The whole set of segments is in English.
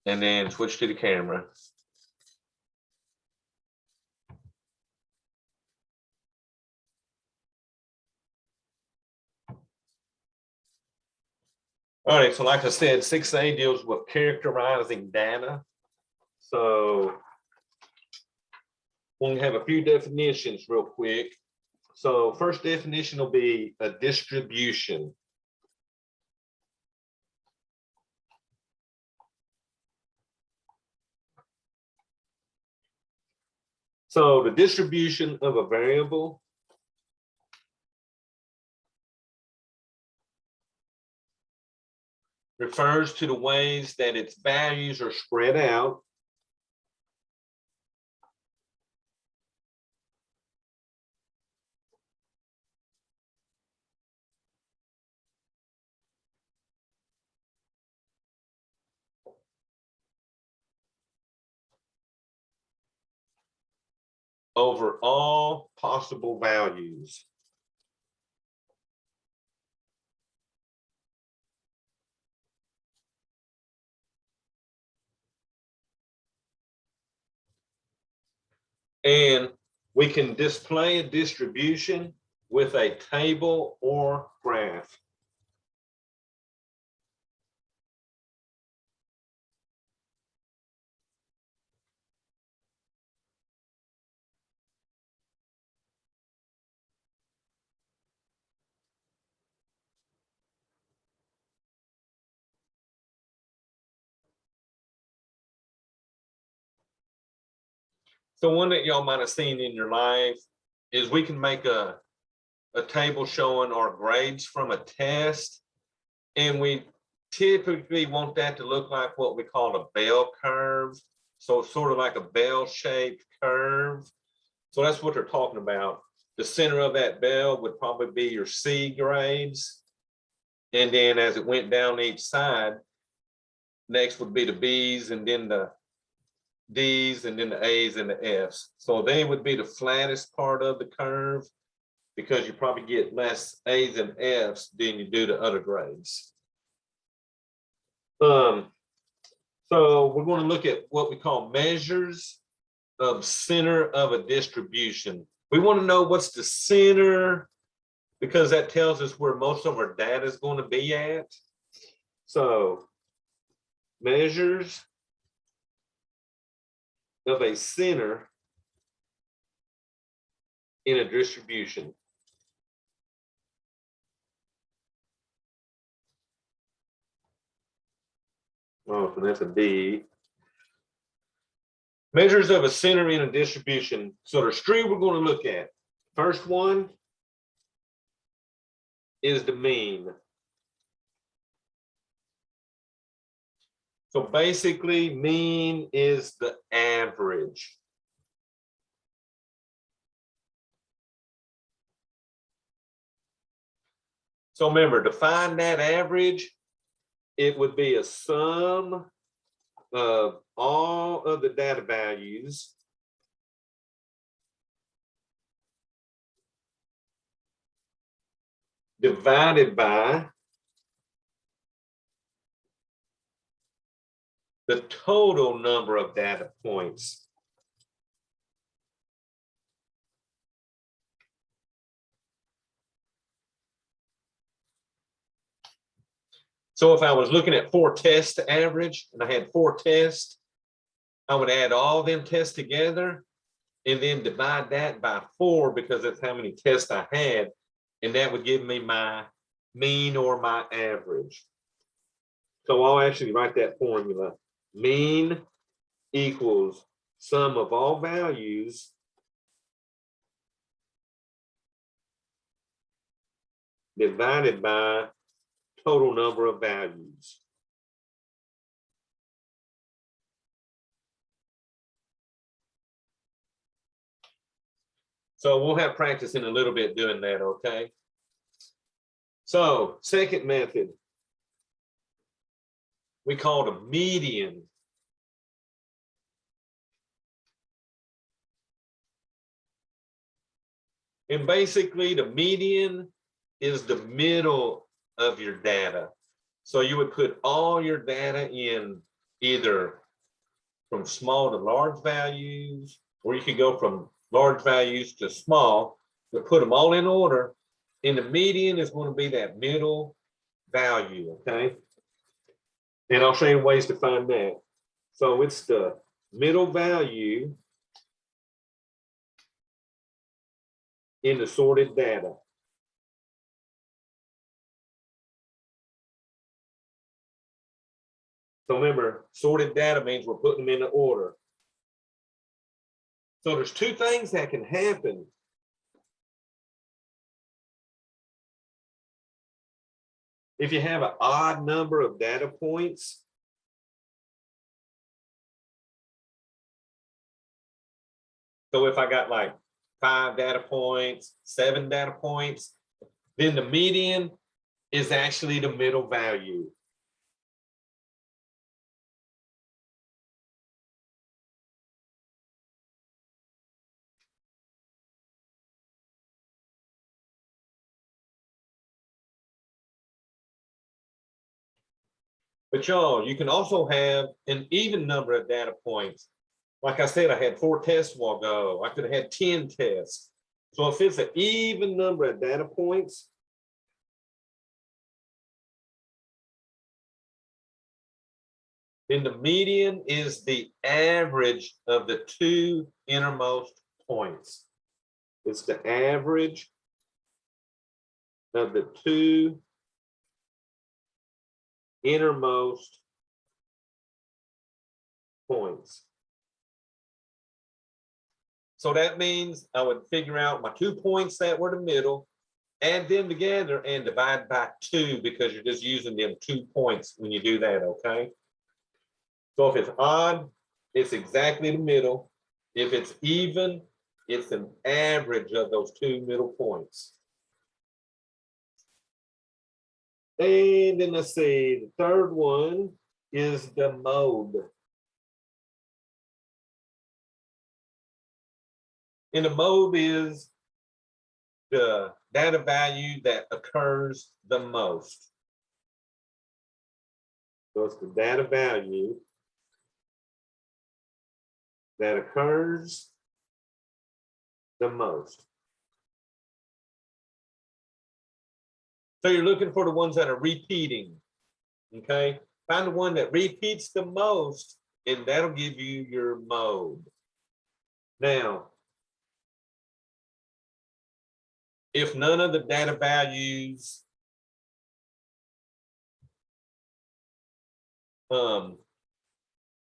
and then switch to the camera. All right, so like I said, 6A deals with characterizing data. So we'll have a few definitions real quick. So first definition will be a distribution. So the distribution of a variable refers to the ways that its values are spread out over all possible values. And we can display a distribution with a table or graph. So one that y'all might have seen in your life is we can make a table showing our grades from a test. And we typically want that to look like what we call a bell curve. So it's sort of like a bell-shaped curve. So that's what they're talking about. The center of that bell would probably be your C grades. And then as it went down each side, next would be the B's, and then the D's, and then the A's and the F's. So they would be the flattest part of the curve, because you probably get less A's and F's than you do the other grades. So we're going to look at what we call measures of center of a distribution. We want to know what's the center, because that tells us where most of our data is going to be at. So measures of a center in a distribution. Oh, so that's a D. Measures of a center in a distribution. So there's three we're going to look at. First one is the mean. So basically, mean is the average. So remember, to find that average, it would be a sum of all of the data values divided by the total number of data points. So if I was looking at 4 tests to average, and I had 4 tests, I would add all them tests together and then divide that by 4, because that's how many tests I had. And that would give me my mean or my average. So I'll actually write that formula. Mean equals sum of all values divided by total number of values. So we'll have practice in a little bit doing that, okay? So second method, we call it a median. And basically the median is the middle of your data. So you would put all your data in either from small to large values, or you could go from large values to small, but put them all in order. And the median is going to be that middle value, okay? And I'll show you ways to find that. So it's the middle value in the sorted data. So remember, sorted data means we're putting them in the order. So there's two things that can happen. If you have an odd number of data points, so if I got like 5 data points, 7 data points, then the median is actually the middle value. But y'all, you can also have an even number of data points. Like I said, I had 4 tests a while ago. I could have had 10 tests. So if it's an even number of data points, then the median is the average of the 2 innermost points. It's the average of the 2 innermost points. So that means I would figure out my 2 points that were the middle, add them together and divide by 2 because you're just using them 2 points when you do that, okay? So if it's odd, it's exactly the middle. If it's even, it's an average of those 2 middle points. And then let's see, the third one is the mode. And the mode is the data value that occurs the most. So it's the data value that occurs the most. So you're looking for the ones that are repeating, okay? Find the one that repeats the most, and that'll give you your mode. Now, if none of the data values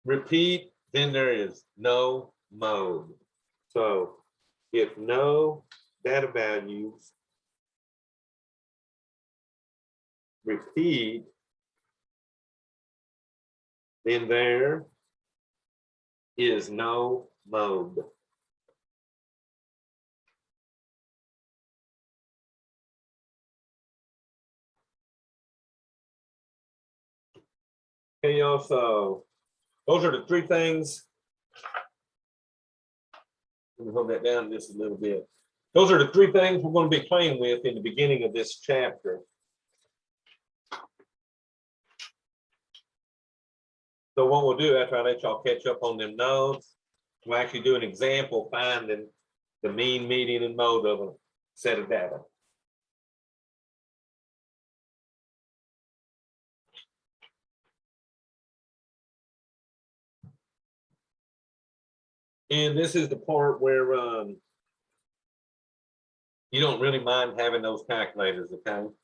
repeat, then there is no mode. So if no data values repeat, then there is no mode. Okay, y'all, so those are the 3 things. Let me hold that down just a little bit. Those are the 3 things we're going to be playing with in the beginning of this chapter. So what we'll do after I let y'all catch up on them nodes, we'll actually do an example finding the mean, median, and mode of a set of data. And this is the part where you don't really mind having those calculators, okay? All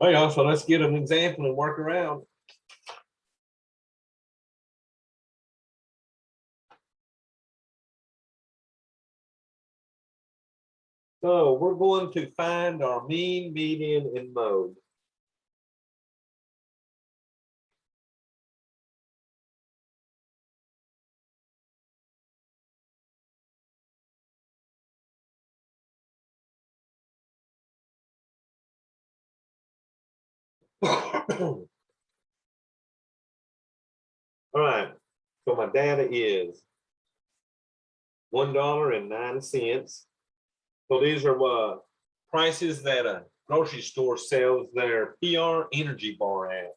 right, y'all, so let's get an example and work around. So we're going to find our mean, median, and mode. All right, so my data is $1.09. So these are prices that a grocery store sells their PR energy bar at.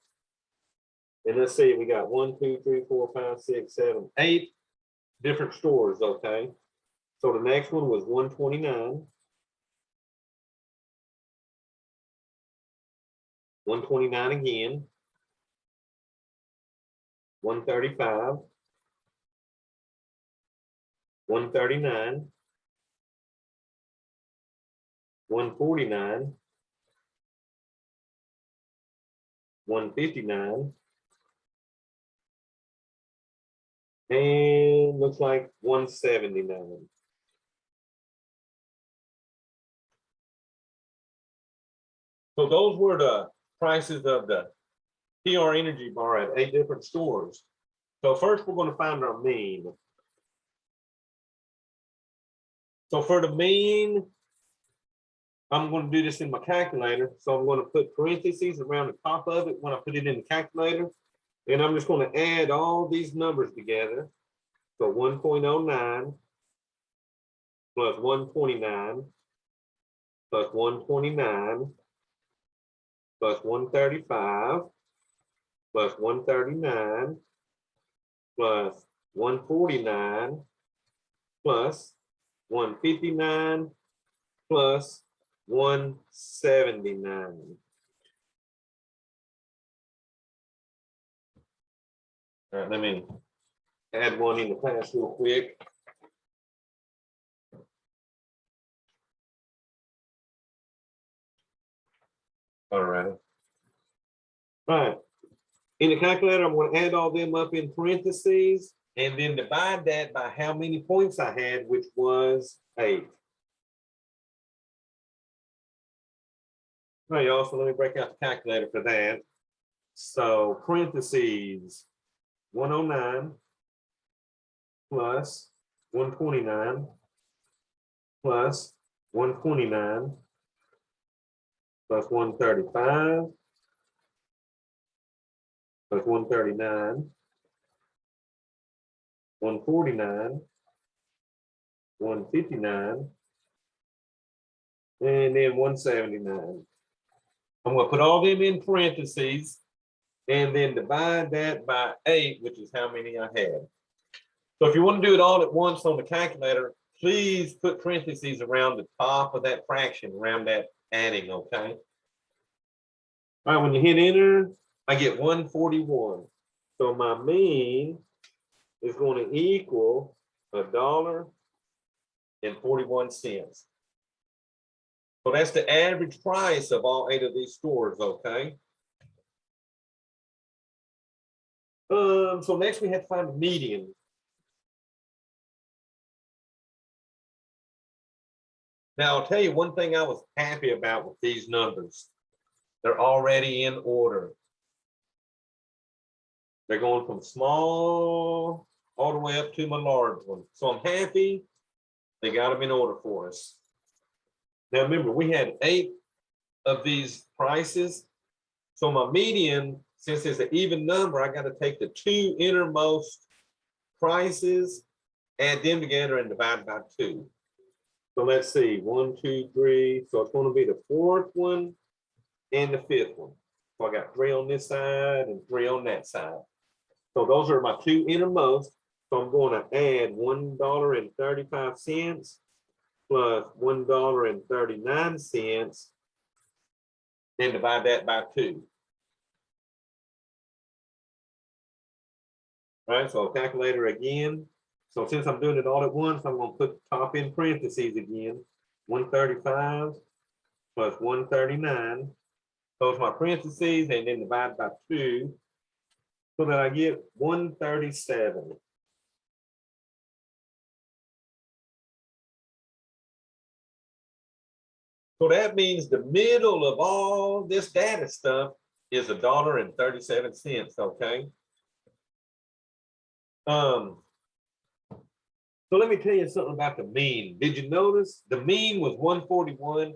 And let's see, we got 1, 2, 3, 4, 5, 6, 7, 8 different stores, okay? So the next one was 129. 129 again. 135. 139. 149. 159. And looks like 179. So those were the prices of the PR Energy Bar at 8 different stores. So first we're going to find our mean. So for the mean, I'm going to do this in my calculator. So I'm going to put parentheses around the top of it when I put it in the calculator. And I'm just going to add all these numbers together. So 1.09 plus 129 plus 129 plus 135 plus 139 plus 149 plus 159 plus 179. All right, let me add one in the pass real quick. All right. All right. In the calculator, I'm going to add all them up in parentheses and then divide that by how many points I had, which was 8. All right, y'all, so let me break out the calculator for that. So parentheses 109 plus 129 plus 129 plus 135 plus 139, 149, 159, and then 179. I'm going to put all them in parentheses and then divide that by 8, which is how many I had. So if you want to do it all at once on the calculator, please put parentheses around the top of that fraction, around that adding, okay? All right, when you hit enter, I get 141. So my mean is going to equal $1.41. So that's the average price of all 8 of these stores, okay? So next we have to find the median. Now I'll tell you one thing I was happy about with these numbers. They're already in order. They're going from small all the way up to my large one. So I'm happy they got them in order for us. Now remember, we had 8 of these prices. So my median, since it's an even number, I got to take the 2 innermost prices, add them together and divide by 2. So let's see, 1, 2, 3. So it's going to be the 4th one and the 5th one. So I got 3 on this side and 3 on that side. So those are my 2 innermost. So I'm going to add $1.35 plus $1.39 and divide that by 2. All right, so calculator again. So since I'm doing it all at once, I'm going to put the top in parentheses again. 135 plus 139. Close my parentheses and then divide by 2 so that I get 137. So that means the middle of all this data stuff is $1.37, okay? So let me tell you something about the mean. Did you notice the mean was 141?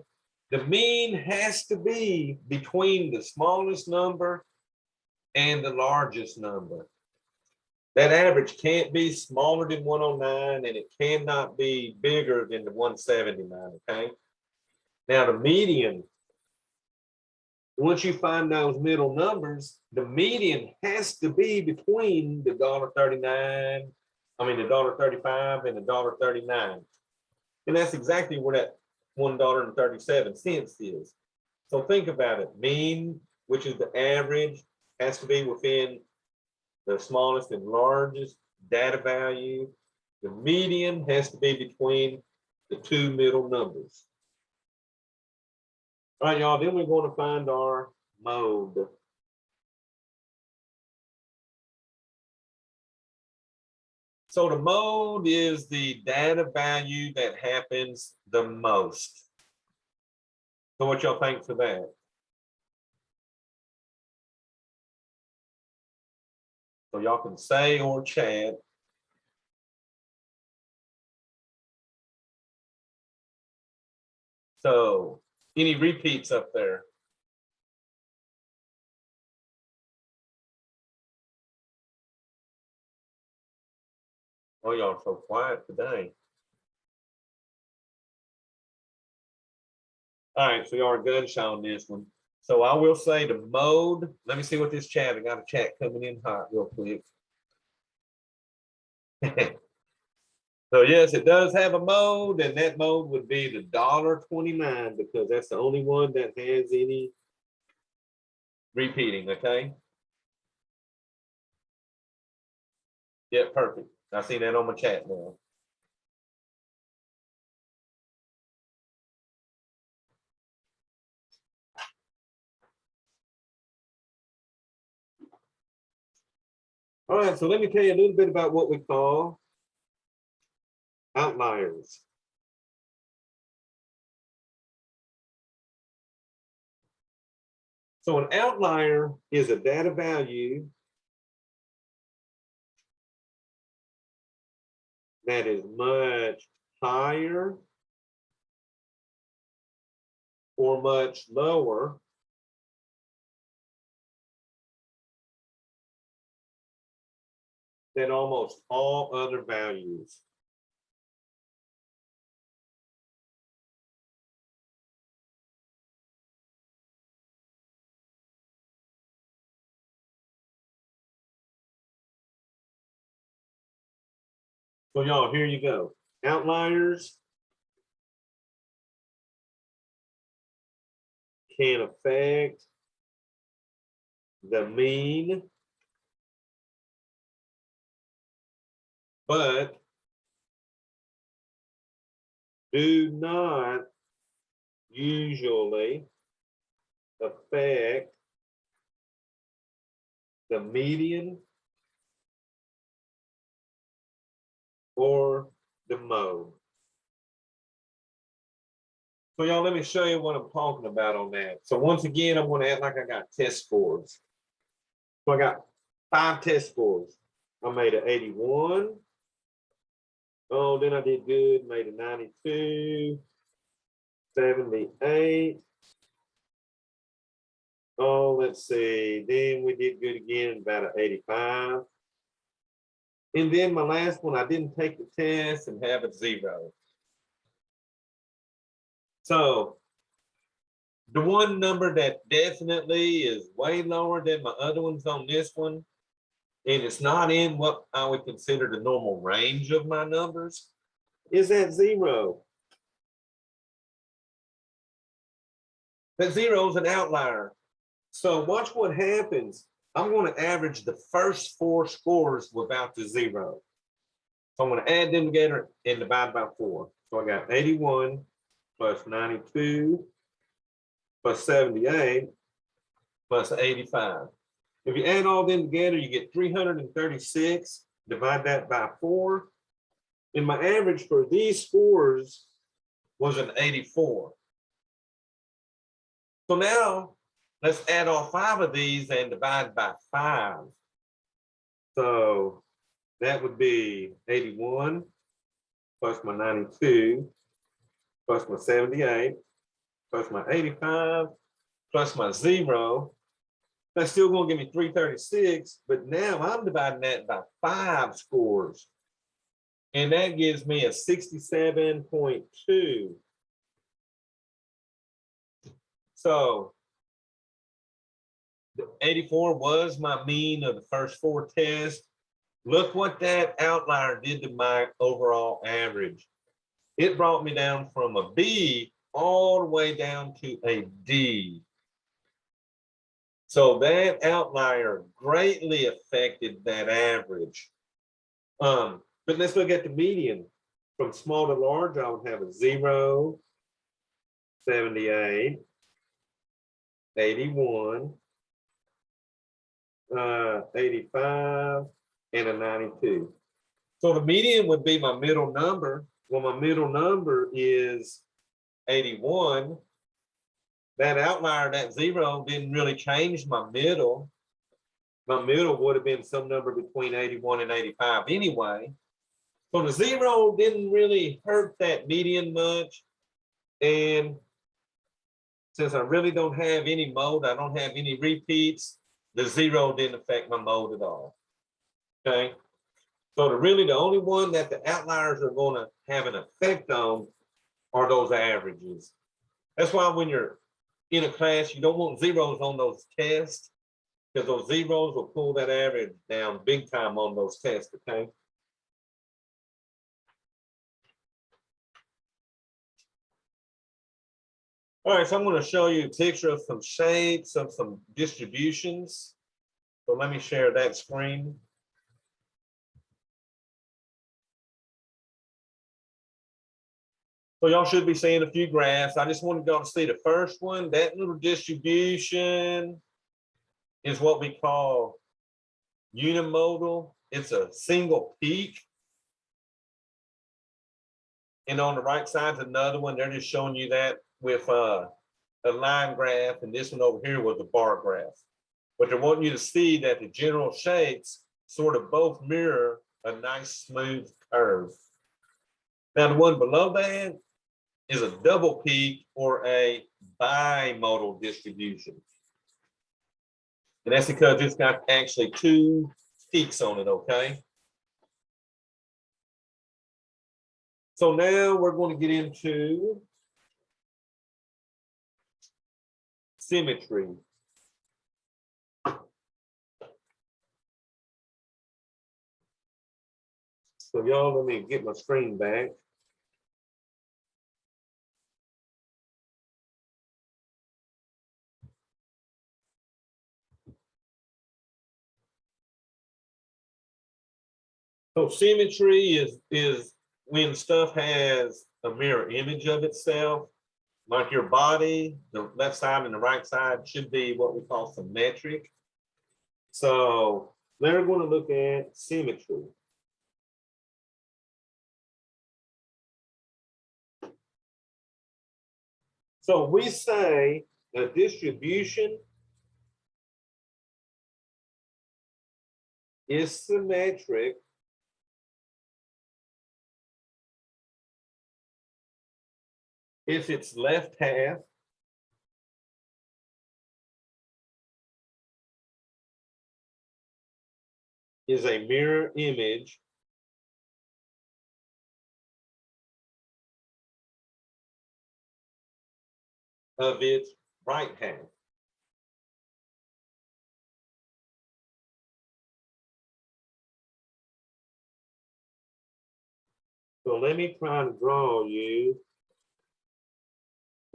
The mean has to be between the smallest number and the largest number. That average can't be smaller than 109 and it cannot be bigger than the 179, okay? Now the median Once you find those middle numbers, the median has to be between the $1.39, the $1.35 and the $1.39. And that's exactly where that $1.37 is. So think about it. Mean, which is the average, has to be within the smallest and largest data value. The median has to be between the two middle numbers. All right, y'all, then we're going to find our mode. So the mode is the data value that happens the most. So what y'all think for that? So y'all can say or chat. So any repeats up there? Oh, y'all are so quiet today. All right, so y'all are good on this one. So I will say the mode. Let me see what this chat. I got a chat coming in hot real quick. So yes, it does have a mode, and that mode would be the $1.29 because that's the only one that has any repeating. Okay. Yeah, perfect. I see that on my chat now. All right, so let me tell you a little bit about what we call outliers. So an outlier is a data value that is much higher or much lower than almost all other values. So y'all, here you go. Outliers can affect the mean, but do not usually affect the median or the mode. So y'all, let me show you what I'm talking about on that. So once again, I'm going to act like I got test scores. So I got 5 test scores. I made an 81. Oh, then I did good, made a 92, 78. Oh, let's see. Then we did good again, about an 85. And then my last one, I didn't take the test and have a 0. So the one number that definitely is way lower than my other ones on this one, and it's not in what I would consider the normal range of my numbers, is that 0. That 0 is an outlier. So watch what happens. I'm going to average the first 4 scores without the 0. So I'm going to add them together and divide by 4. So I got 81 plus 92 plus 78 plus 85. If you add all them together, you get 336. Divide that by 4. And my average for these scores was an 84. So now let's add all 5 of these and divide by 5. So that would be 81 plus my 92 plus my 78 plus my 85 plus my 0. That's still going to give me 336, but now I'm dividing that by 5 scores. And that gives me a 67.2. So 84 was my mean of the first 4 tests. Look what that outlier did to my overall average. It brought me down from a B all the way down to a D. So that outlier greatly affected that average. But let's look at the median. From small to large, I would have a 0, 78, 81, 85, and a 92. So the median would be my middle number. Well, my middle number is 81. That outlier, that 0, didn't really change my middle. My middle would have been some number between 81 and 85 anyway. So the 0 didn't really hurt that median much. And since I really don't have any mode, I don't have any repeats, the 0 didn't affect my mode at all. Okay. So the only one that the outliers are going to have an effect on are those averages. That's why when you're in a class, you don't want zeros on those tests, because those zeros will pull that average down big time on those tests, okay? All right, so I'm going to show you a picture of some shapes of some distributions. So let me share that screen. So y'all should be seeing a few graphs. I just wanted y'all to see the first one. That little distribution is what we call unimodal. It's a single peak. And on the right side is another one. They're just showing you that with a line graph. And this one over here was a bar graph. But they want you to see that the general shapes sort of both mirror a nice smooth curve. Now the one below that is a double peak or a bimodal distribution. And that's because it's got actually 2 peaks on it, okay? So now we're going to get into symmetry. So y'all, let me get my screen back. So symmetry is when stuff has a mirror image of itself, like your body, the left side and the right side should be what we call symmetric. So we're going to look at symmetry. So we say a distribution is symmetric if its left half is a mirror image of its right half. So let me try to draw you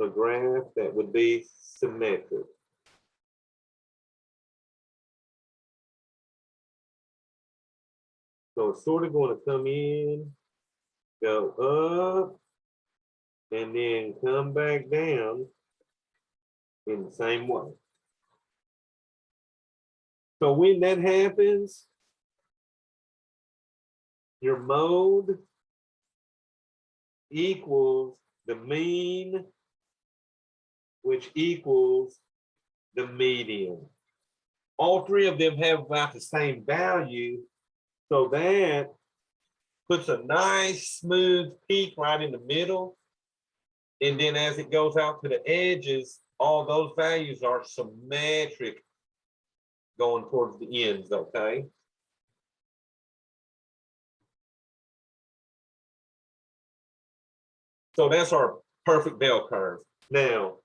a graph that would be symmetric. So it's sort of going to come in, go up, and then come back down in the same way. So when that happens, your mode equals the mean, which equals the median. All 3 of them have about the same value. So that puts a nice smooth peak right in the middle. And then as it goes out to the edges, all those values are symmetric going towards the ends, okay? So that's our perfect bell curve. Now,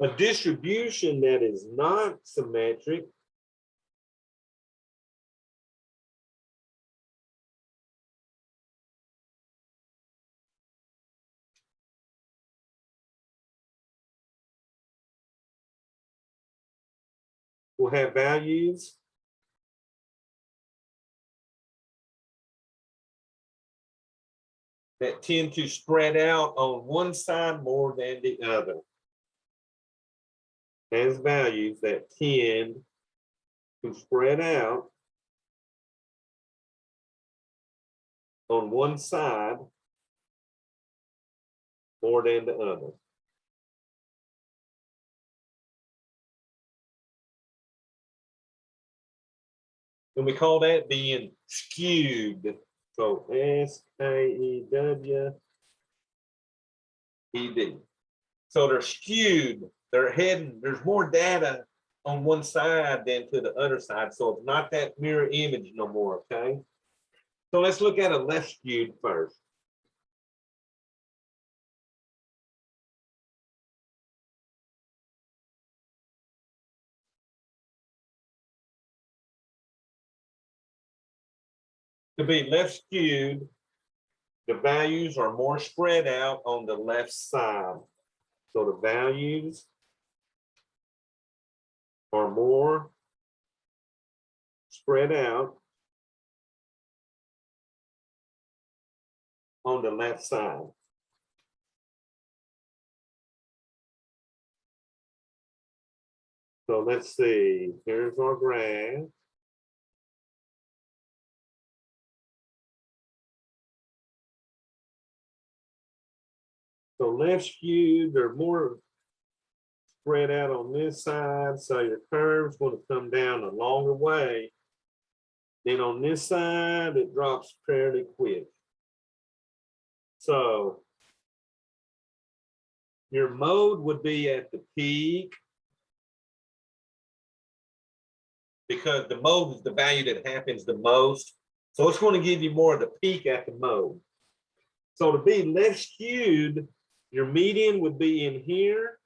A distribution that is not symmetric will have values that tend to spread out on one side more than the other. Has values that tend to spread out on one side more than the other. And we call that being skewed. So S-K-E-W-E-D. So they're skewed. They're heading, there's more data on one side than to the other side. So it's not that mirror image no more, okay? So let's look at a left skewed first. To be left skewed, the values are more spread out on the left side. So the values are more spread out on the left side. So let's see, here's our graph. So left skewed, they're more spread out on this side. So your curve's going to come down a longer way. Then on this side, it drops fairly quick. So your mode would be at the peak, because the mode is the value that happens the most. So it's going to give you more of the peak at the mode. So to be left skewed, your median would be in here.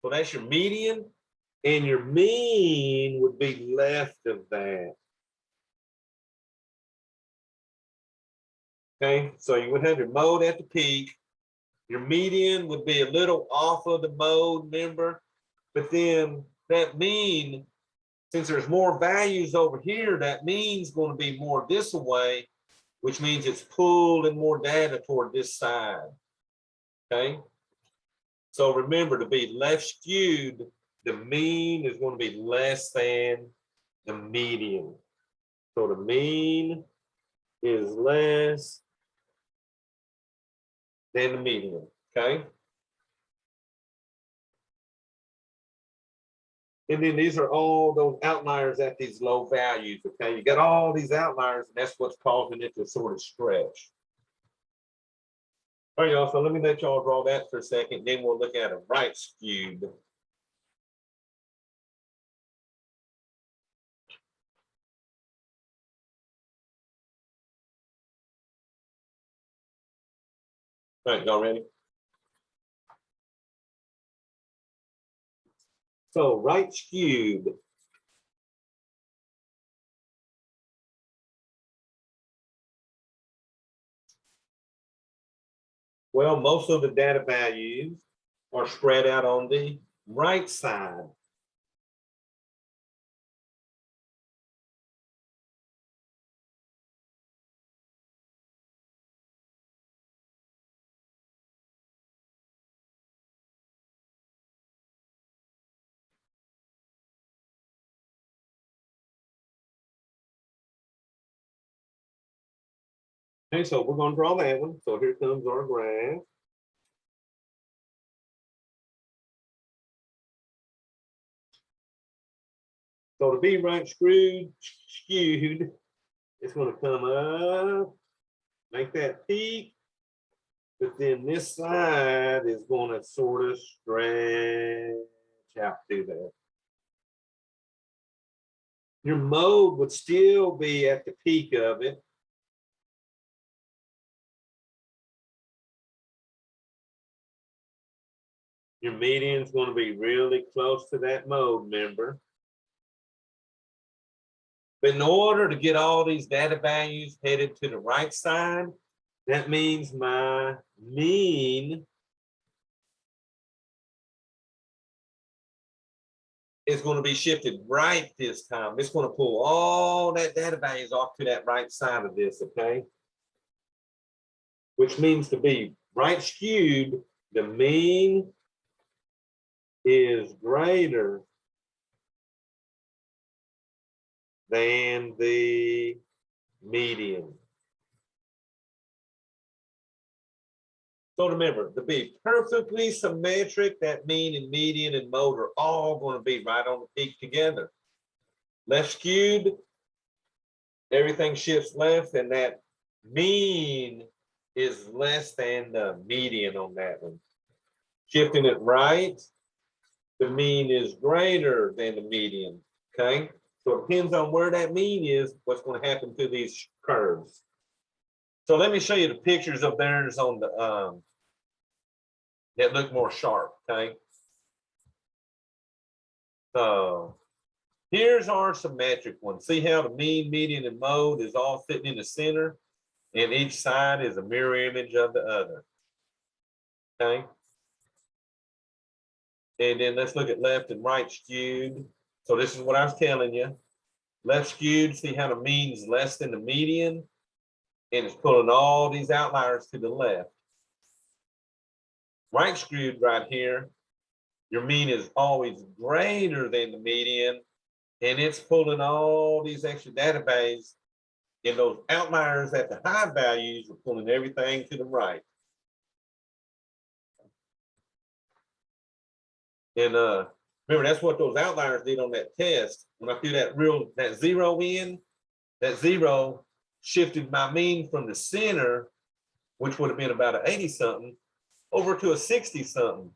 So that's your median, and your mean would be left of that. Okay, so you would have your mode at the peak. Your median would be a little off of the mode, remember? But then that mean, since there's more values over here, that means going to be more this way, which means it's pulling more data toward this side. Okay. So remember, to be left skewed, the mean is going to be less than the median. So the mean is less than the median. Okay. And then these are all those outliers at these low values. Okay, you got all these outliers, and that's what's causing it to sort of stretch. All right, y'all. So let me let y'all draw that for a second. Then we'll look at a right skewed. All right, y'all ready? So right skewed. Well, most of the data values are spread out on the right side. Okay, so we're going to draw that one. So here comes our graph. So to be right skewed, it's going to come up, make that peak, but then this side is going to sort of stretch out through there. Your mode would still be at the peak of it. Your median's going to be really close to that mode, remember? But in order to get all these data values headed to the right side, that means my mean is going to be shifted right this time. It's going to pull all that data values off to that right side of this, okay? Which means to be right skewed, the mean is greater than the median. So remember, to be perfectly symmetric, that mean and median and mode are all going to be right on the peak together. Left skewed, everything shifts left, and that mean is less than the median on that one. Shifting it right, the mean is greater than the median, okay? So it depends on where that mean is, what's going to happen to these curves. So let me show you the pictures of theirs on the that look more sharp, okay? So here's our symmetric one. See how the mean, median, and mode is all sitting in the center, and each side is a mirror image of the other, okay? And then let's look at left and right skewed. So this is what I was telling you. Left skewed, see how the mean is less than the median, and it's pulling all these outliers to the left. Right skewed right here, your mean is always greater than the median, and it's pulling all these extra data values, and those outliers at the high values are pulling everything to the right. And remember, that's what those outliers did on that test. When I threw that zero in, that zero shifted my mean from the center, which would have been about an 80 something, over to a 60 something.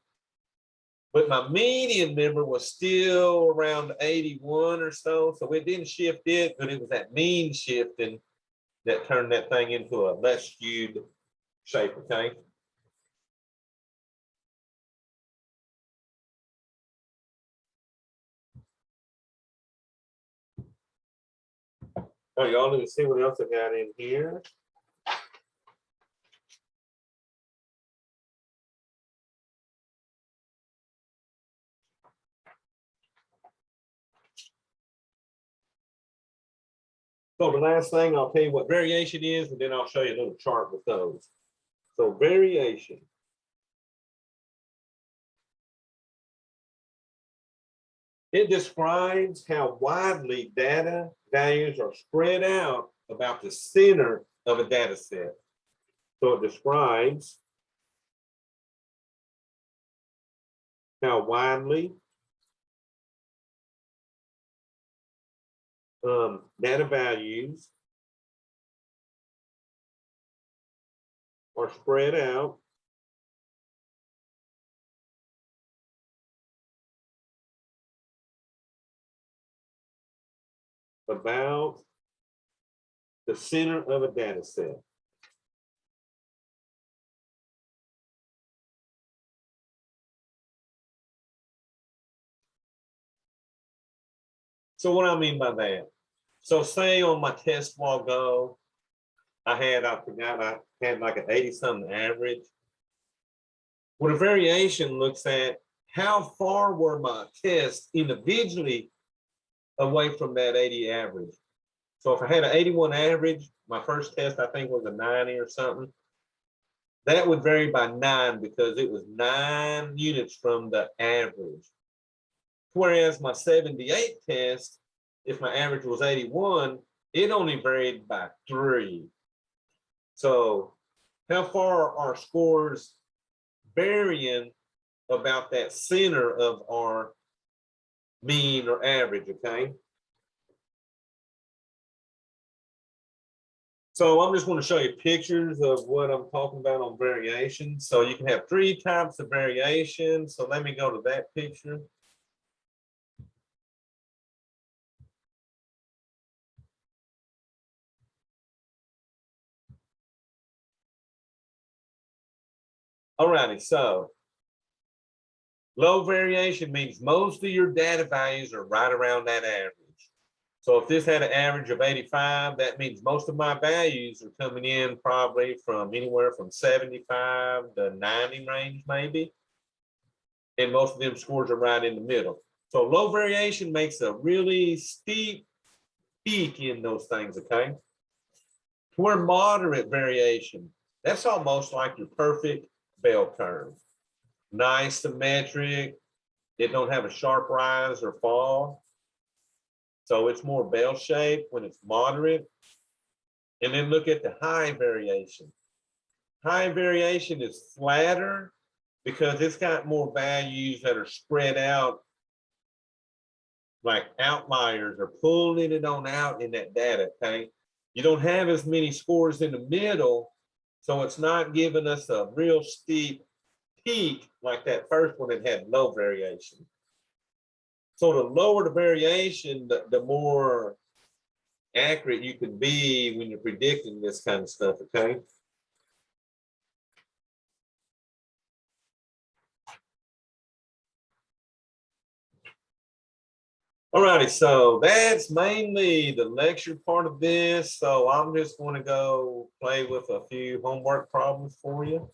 But my median number was still around 81 or so. So it didn't shift it, but it was that mean shifting that turned that thing into a less skewed shape, okay? All right, y'all, let me see what else I got in here. So the last thing, I'll tell you what variation is, and then I'll show you a little chart with those. So variation. It describes how widely data values are spread out about the center of a data set. So it describes how widely data values are spread out about the center of a data set. So what do I mean by that? So say on my test while ago, I forgot I had like an 80 something average. Well, the variation looks at how far were my tests individually away from that 80 average. So if I had an 81 average, my first test I think was a 90 or something. That would vary by 9 because it was 9 units from the average. Whereas my 78 test, if my average was 81, it only varied by 3. So how far are scores varying about that center of our mean or average, okay? So I'm just going to show you pictures of what I'm talking about on variation. So you can have 3 types of variation. So let me go to that picture. Alrighty, so Low variation means most of your data values are right around that average. So if this had an average of 85, that means most of my values are coming in probably from anywhere from 75 to 90 range, maybe. And most of them scores are right in the middle. So low variation makes a really steep peak in those things, okay? Where moderate variation, that's almost like your perfect bell curve. Nice, symmetric. It don't have a sharp rise or fall. So it's more bell shaped when it's moderate. And then look at the high variation. High variation is flatter because it's got more values that are spread out, like outliers are pulling it on out in that data, okay? You don't have as many scores in the middle, so it's not giving us a real steep peak like that first one that had low variation. So the lower the variation, the more accurate you can be when you're predicting this kind of stuff, okay? All righty, so that's mainly the lecture part of this. So I'm just going to go play with a few homework problems for you.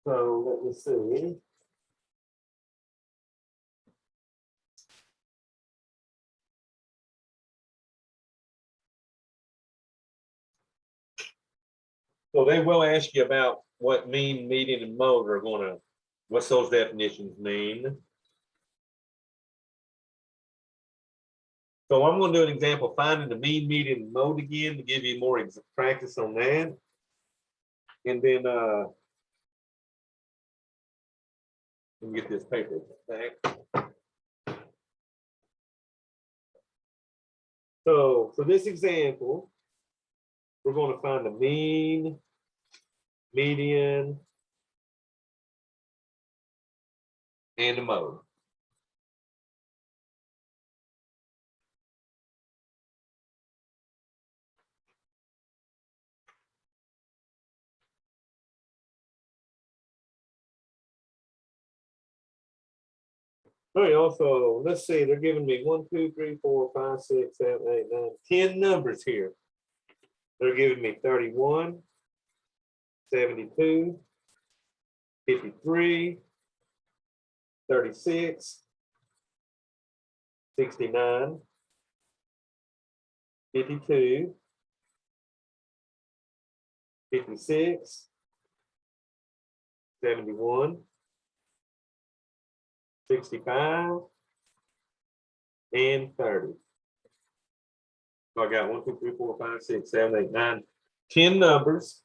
So let me see. So they will ask you about what mean, median, and mode are going to, what's those definitions mean. So I'm going to do an example finding the mean, median, and mode again to give you more practice on that. And then let me get this paper back. So for this example, we're going to find the mean, median, and the mode. All right, also, let's see, they're giving me 1, 2, 3, 4, 5, 6, 7, 8, 9, 10 numbers here. They're giving me 31, 72, 53, 36, 69, 52, 56, 71, 65, and 30. So I got 1, 2, 3, 4, 5, 6, 7, 8, 9, 10 numbers.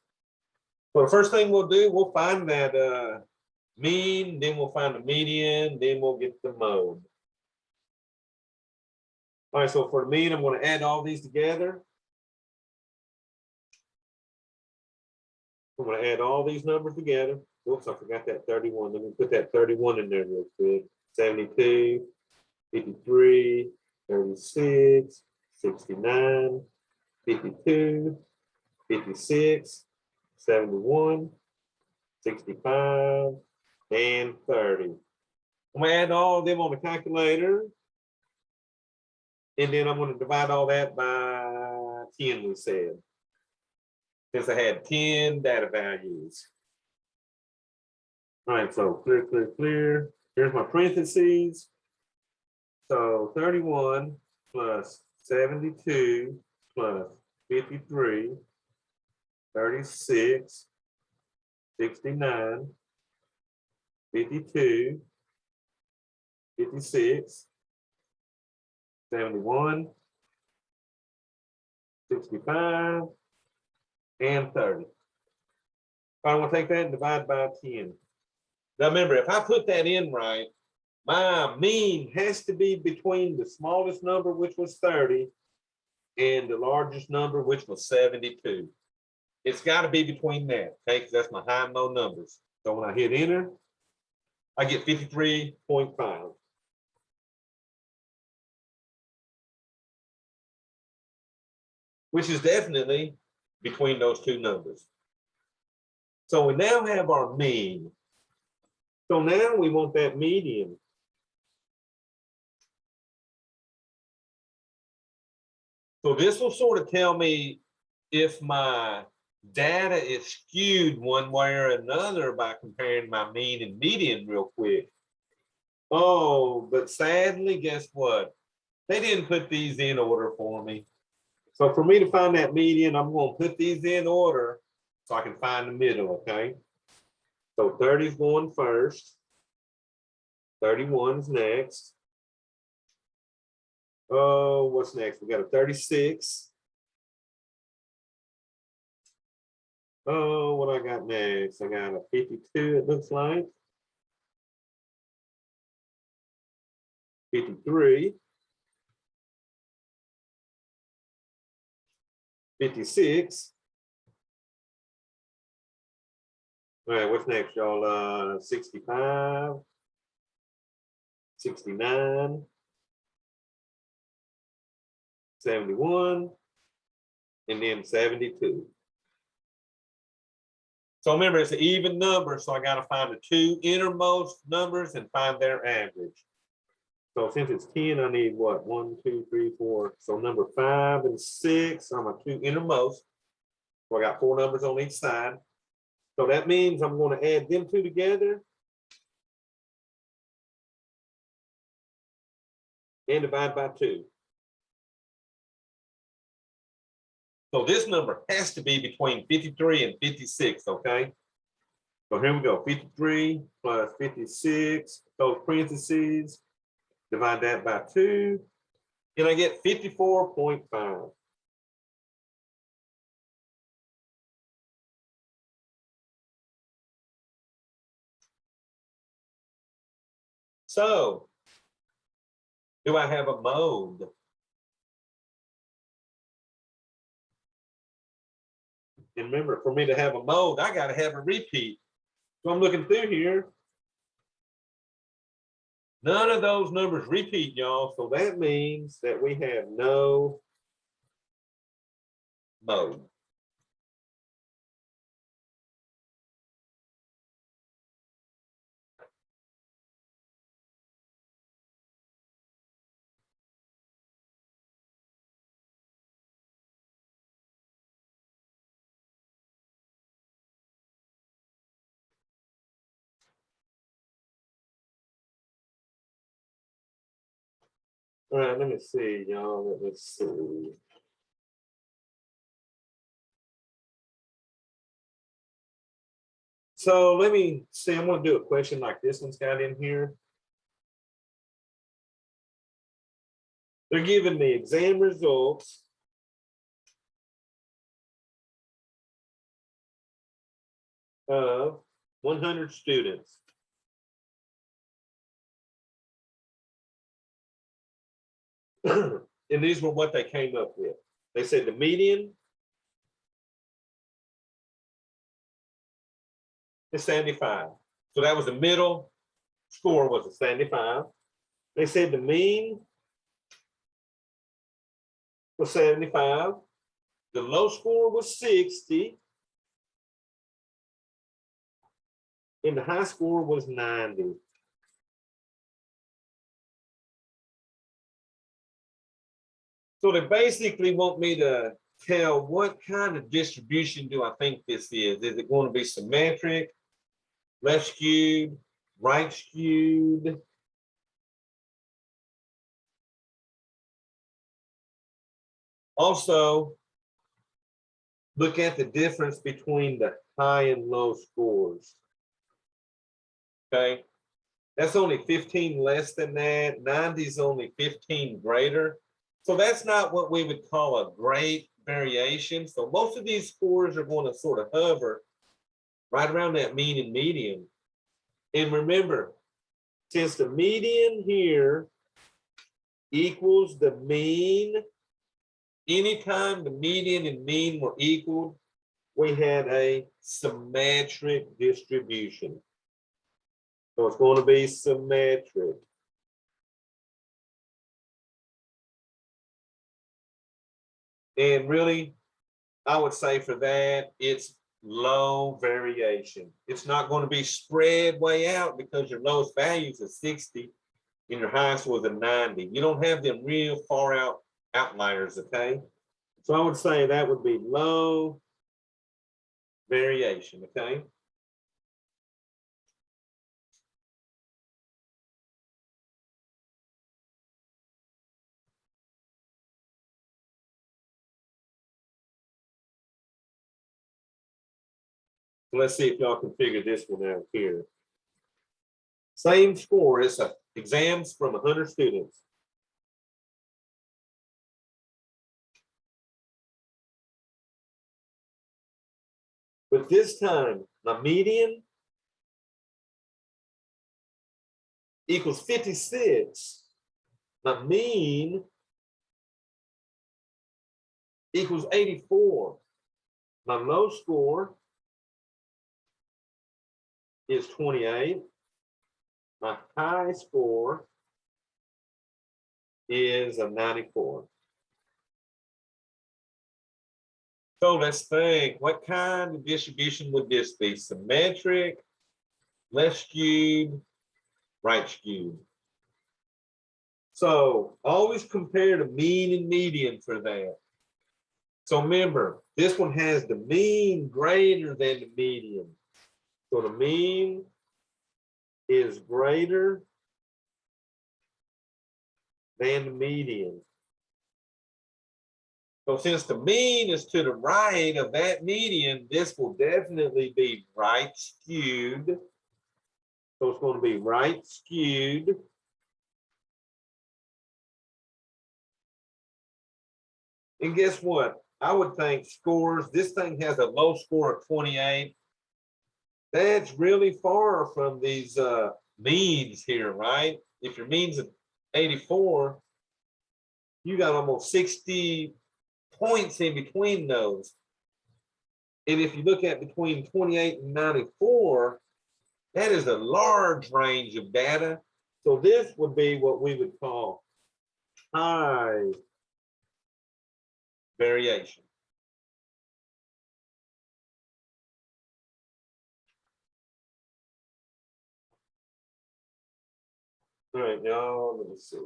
So the first thing we'll do, we'll find that mean, then we'll find the median, then we'll get the mode. All right, so for the mean, I'm going to add all these together. I'm going to add all these numbers together. Oops, I forgot that 31. Let me put that 31 in there real quick. 72, 53, 36, 69, 52, 56, 71, 65, and 30. I'm going to add all of them on the calculator. And then I'm going to divide all that by 10, we said. Since I had 10 data values. All right, so clear, clear, clear. Here's my parentheses. So 31 plus 72 plus 53, 36, 69, 52, 56, 71, 65, and 30. I want to take that and divide by 10. Now remember, if I put that in right, my mean has to be between the smallest number, which was 30, and the largest number, which was 72. It's got to be between that, okay? Because that's my high and low numbers. So when I hit enter, I get 53.5. Which is definitely between those two numbers. So we now have our mean. So now we want that median. So this will sort of tell me if my data is skewed one way or another by comparing my mean and median real quick. Oh, but sadly, guess what? They didn't put these in order for me. So for me to find that median, I'm going to put these in order so I can find the middle, okay? So 30 is going first. 31 is next. Oh, what's next? We got a 36. Oh, what I got next? I got a 52, it looks like. 53. 56. All right, what's next, y'all? 65. 69. 71. And then 72. So remember, it's an even number, so I got to find the two innermost numbers and find their average. So since it's 10, I need what? 1, 2, 3, 4. So number 5 and 6 are my two innermost. So I got 4 numbers on each side. So that means I'm going to add them two together and divide by 2. So this number has to be between 53 and 56, okay? So here we go, 53 plus 56, those parentheses, divide that by 2, and I get 54.5. So, do I have a mode? And remember, for me to have a mode, I got to have a repeat. So I'm looking through here. None of those numbers repeat, y'all. So that means that we have no mode. All right, let me see, y'all. Let me see. So let me see. I'm going to do a question like this one's got in here. They're giving me exam results of 100 students. And these were what they came up with. They said the median is 75. So that was the middle score was a 75. They said the mean was 75. The low score was 60. And the high score was 90. So they basically want me to tell what kind of distribution do I think this is? Is it going to be symmetric, left skewed, right skewed? Also, look at the difference between the high and low scores. Okay, that's only 15 less than that. 90 is only 15 greater. So that's not what we would call a great variation. So most of these scores are going to sort of hover right around that mean and median. And remember, since the median here equals the mean, anytime the median and mean were equal, we had a symmetric distribution. So it's going to be symmetric. And really, I would say for that, it's low variation. It's not going to be spread way out because your lowest values are 60 and your highest was a 90. You don't have them real far out outliers, okay? So I would say that would be low variation, okay? Let's see if y'all can figure this one out here. Same score, it's exams from 100 students. But this time, the median equals 56. The mean equals 84. My low score is 28. My high score is a 94. So let's think, what kind of distribution would this be? Symmetric, left skewed, right skewed. So always compare the mean and median for that. So remember, this one has the mean greater than the median. So the mean is greater than the median. So since the mean is to the right of that median, this will definitely be right skewed. So it's going to be right skewed. And guess what? I would think scores, this thing has a low score of 28. That's really far from these means here, right? If your mean's at 84, you got almost 60 points in between those. And if you look at between 28 and 94, that is a large range of data. So this would be what we would call high variation. All right, y'all, let me see.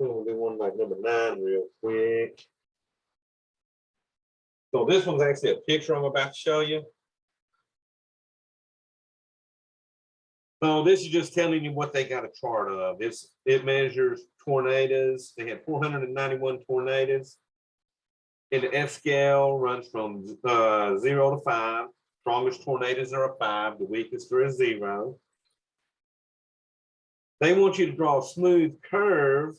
We'll do one like number 9 real quick. So this one's actually a picture I'm about to show you. So this is just telling you what they got a chart of. It measures tornadoes. They had 491 tornadoes. And the F scale runs from 0 to 5. Strongest tornadoes are a 5, the weakest are a 0. They want you to draw a smooth curve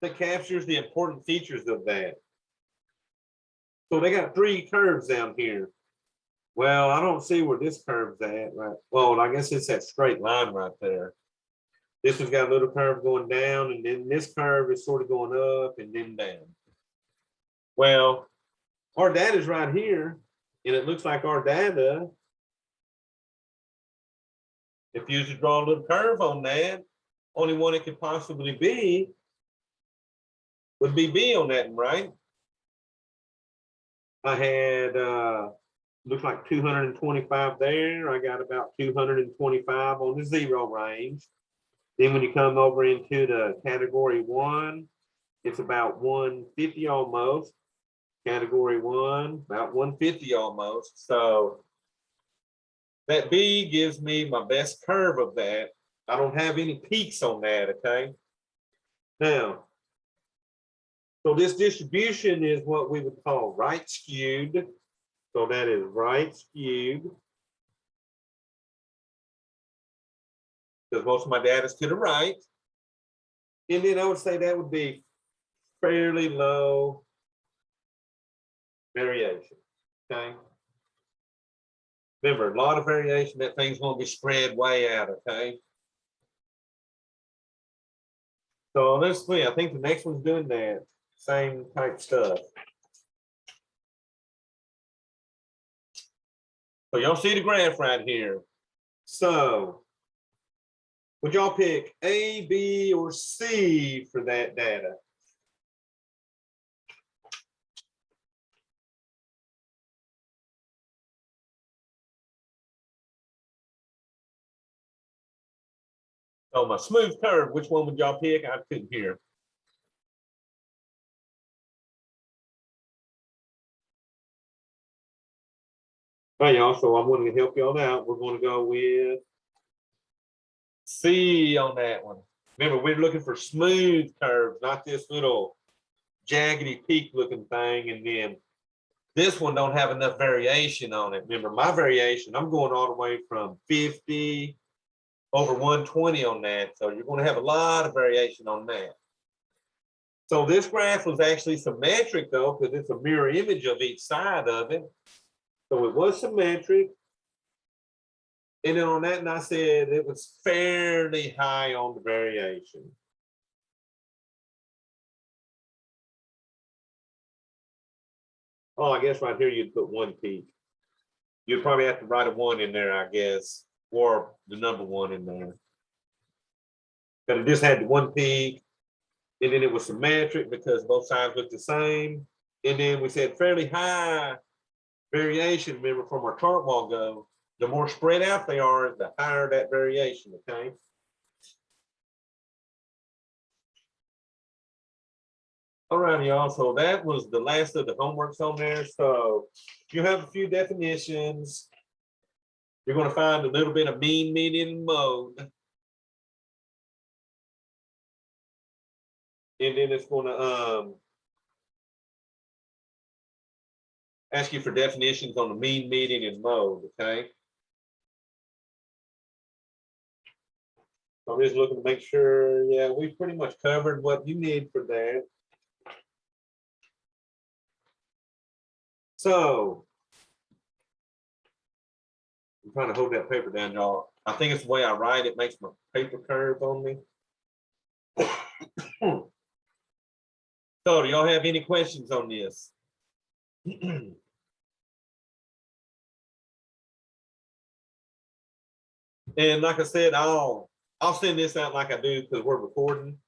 that captures the important features of that. So they got 3 curves down here. Well, I don't see where this curve's at, right? Well, I guess it's that straight line right there. This one's got a little curve going down, and then this curve is sort of going up and then down. Well, our data is right here, and it looks like our data, if you was to draw a little curve on that, only one it could possibly be would be B on that, right? I had looks like 225 there. I got about 225 on the 0 range. Then when you come over into the category 1, it's about 150 almost. Category 1, about 150 almost. So that B gives me my best curve of that. I don't have any peaks on that, okay? Now, so this distribution is what we would call right skewed. So that is right skewed. Because most of my data is to the right. And then I would say that would be fairly low variation, okay? Remember, a lot of variation, that thing's gonna be spread way out, okay? So let's see, I think the next one's doing that same type stuff. So y'all see the graph right here. So would y'all pick A, B, or C for that data? Oh, my smooth curve, which one would y'all pick? I couldn't hear. All right, y'all, so I'm going to help y'all out. We're going to go with C on that one. Remember, we're looking for smooth curves, not this little jaggedy peak looking thing. And then this one don't have enough variation on it. Remember, my variation, I'm going all the way from 50 over 120 on that. So you're going to have a lot of variation on that. So this graph was actually symmetric though, because it's a mirror image of each side of it. So it was symmetric. And then on that, and I said it was fairly high on the variation. Oh, I guess right here you'd put one peak. You'd probably have to write a 1 in there, I guess, or the number 1 in there. But it just had one peak, and then it was symmetric because both sides looked the same. And then we said fairly high variation. Remember from our chart while ago, the more spread out they are, the higher that variation, okay? All right, y'all, so that was the last of the homeworks on there. So you have a few definitions. You're going to find a little bit of mean, median, and mode. And then it's going to ask you for definitions on the mean, median, and mode, okay? So I'm just looking to make sure, yeah, we've pretty much covered what you need for that. So I'm trying to hold that paper down, y'all. I think it's the way I write, it makes my paper curve on me. So do y'all have any questions on this? And like I said, I'll send this out like I do because we're recording.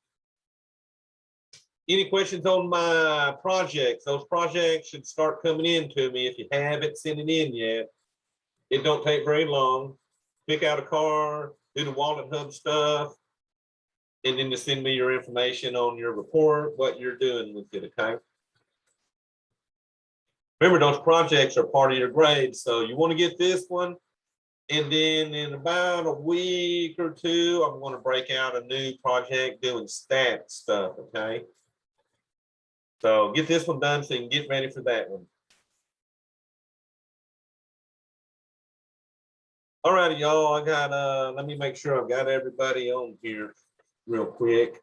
Any questions on my projects? Those projects should start coming in to me. If you haven't sent it in yet, it don't take very long. Pick out a car, do the Wallet Hub stuff, and then just send me your information on your report, what you're doing with it, okay? Remember, those projects are part of your grade, so you want to get this one, and then in about a week or two, I'm going to break out a new project doing stat stuff, okay? So get this one done so you can get ready for that one. All righty, y'all. I got let me make sure I've got everybody on here real quick.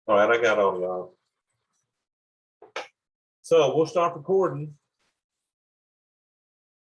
All right, I got all y'all. So we'll start recording.